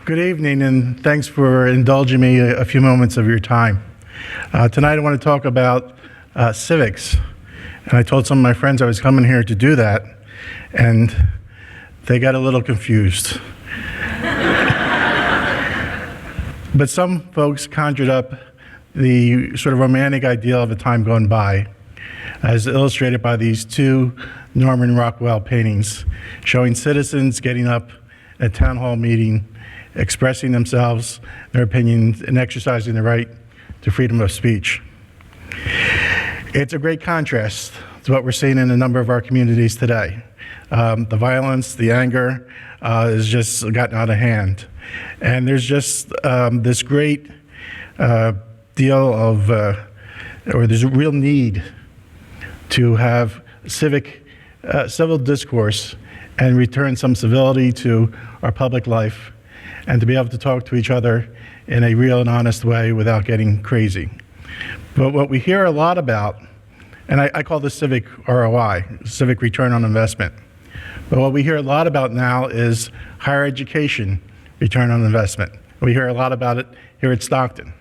Good evening, and thanks for indulging me a few moments of your time. Tonight I want to talk about civics. And I told some of my friends I was coming here to do that, and they got a little confused. But some folks conjured up the sort of romantic ideal of a time gone by, as illustrated by these two Norman Rockwell paintings, showing citizens getting up at a town hall meeting, expressing themselves, their opinions, and exercising the right to freedom of speech. It's a great contrast to what we're seeing in a number of our communities today. The violence, the anger has just gotten out of hand. And there's just this great deal of, or there's a real need to have civil discourse and return some civility to our public life, and to be able to talk to each other in a real and honest way without getting crazy. But what we hear a lot about, and I call this civic ROI, civic return on investment. But what we hear a lot about now is higher education return on investment. We hear a lot about it here at Stockton.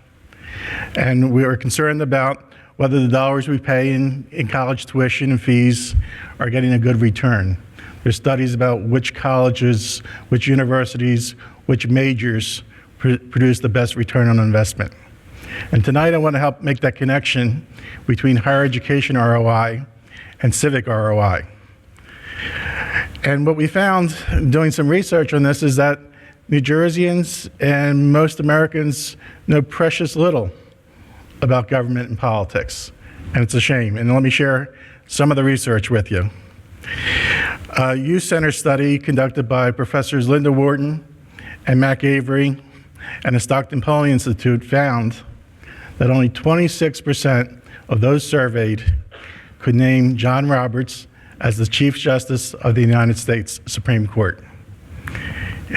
And we are concerned about whether the dollars we pay in college tuition and fees are getting a good return. There's studies about which colleges, which universities, which majors produce the best return on investment. And tonight I want to help make that connection between higher education ROI and civic ROI. And what we found doing some research on this is that New Jerseyans and most Americans know precious little about government and politics. And it's a shame. And let me share some of the research with you. A Hughes Center study conducted by Professors Linda Wharton and Mac Avery and the Stockton Institute found that only 26% of those surveyed could name John Roberts as the Chief Justice of the United States Supreme Court.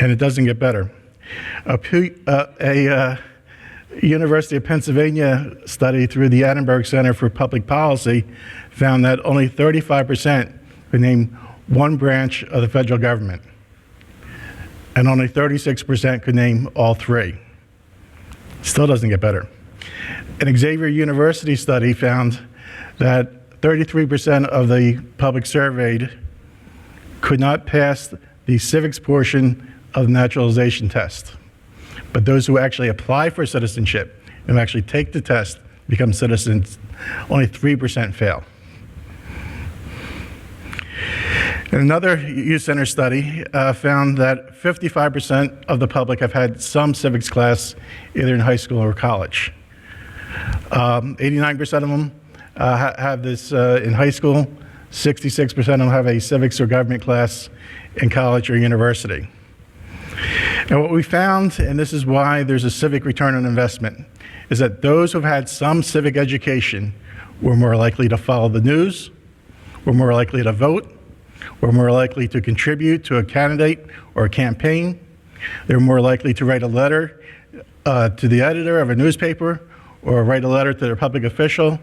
And it doesn't get better. A University of Pennsylvania study through the Annenberg Center for Public Policy found that only 35% could name one branch of the federal government, and only 36% could name all three. Still doesn't get better. An Xavier University study found that 33% of the public surveyed could not pass the civics portion of the Naturalization Test. But those who actually apply for citizenship and actually take the test, become citizens, only 3% fail. And another Hughes Center study found that 55% of the public have had some civics class either in high school or college. 89% of them have this in high school. 66% of them have a civics or government class in college or university. And what we found, and this is why there's a civic return on investment, is that those who've had some civic education were more likely to follow the news, were more likely to vote, were more likely to contribute to a candidate or a campaign. They're more likely to write a letter to the editor of a newspaper, or write a letter to their public official,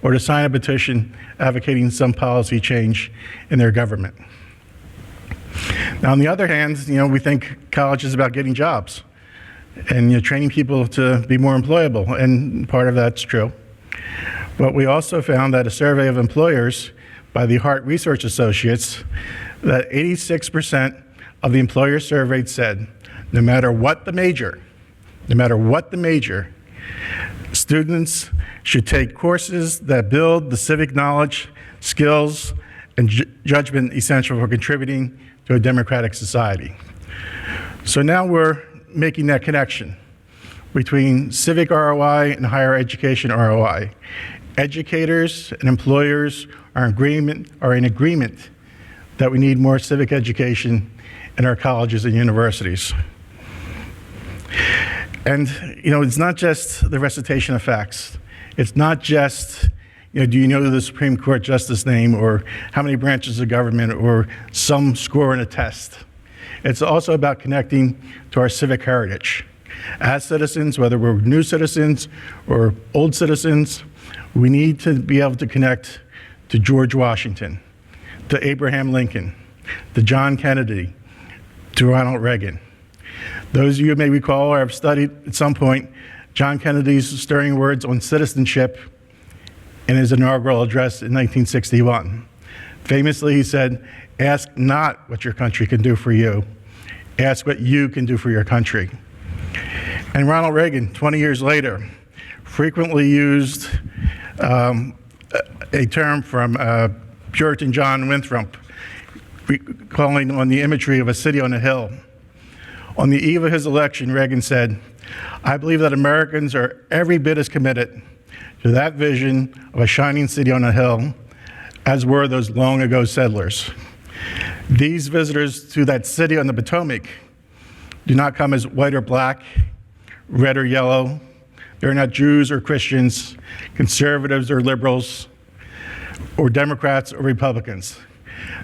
or to sign a petition advocating some policy change in their government. Now, on the other hand, we think college is about getting jobs and training people to be more employable, and part of that's true. But we also found that a survey of employers by the Hart Research Associates, that 86% of the employers surveyed said, no matter what the major, students should take courses that build the civic knowledge, skills, and judgment essential for contributing to a democratic society. So now we're making that connection between civic ROI and higher education ROI. Educators and employers are in agreement that we need more civic education in our colleges and universities. And it's not just the recitation of facts. It's not just, do you know the Supreme Court justice name, or how many branches of government, or some score in a test. It's also about connecting to our civic heritage. As citizens, whether we're new citizens or old citizens, we need to be able to connect to George Washington, to Abraham Lincoln, to John Kennedy, to Ronald Reagan. Those of you who may recall or have studied at some point John Kennedy's stirring words on citizenship in his inaugural address in 1961. Famously, he said, "Ask not what your country can do for you. Ask what you can do for your country." And Ronald Reagan, 20 years later, frequently used a term from Puritan John Winthrop, calling on the imagery of a city on a hill. On the eve of his election, Reagan said, "I believe that Americans are every bit as committed to that vision of a shining city on a hill as were those long ago settlers. These visitors to that city on the Potomac do not come as white or black, red or yellow. They're not Jews or Christians, conservatives or liberals, or Democrats or Republicans.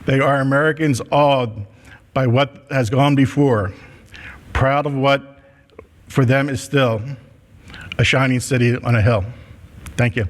They are Americans awed by what has gone before, proud of what for them is still a shining city on a hill." Thank you.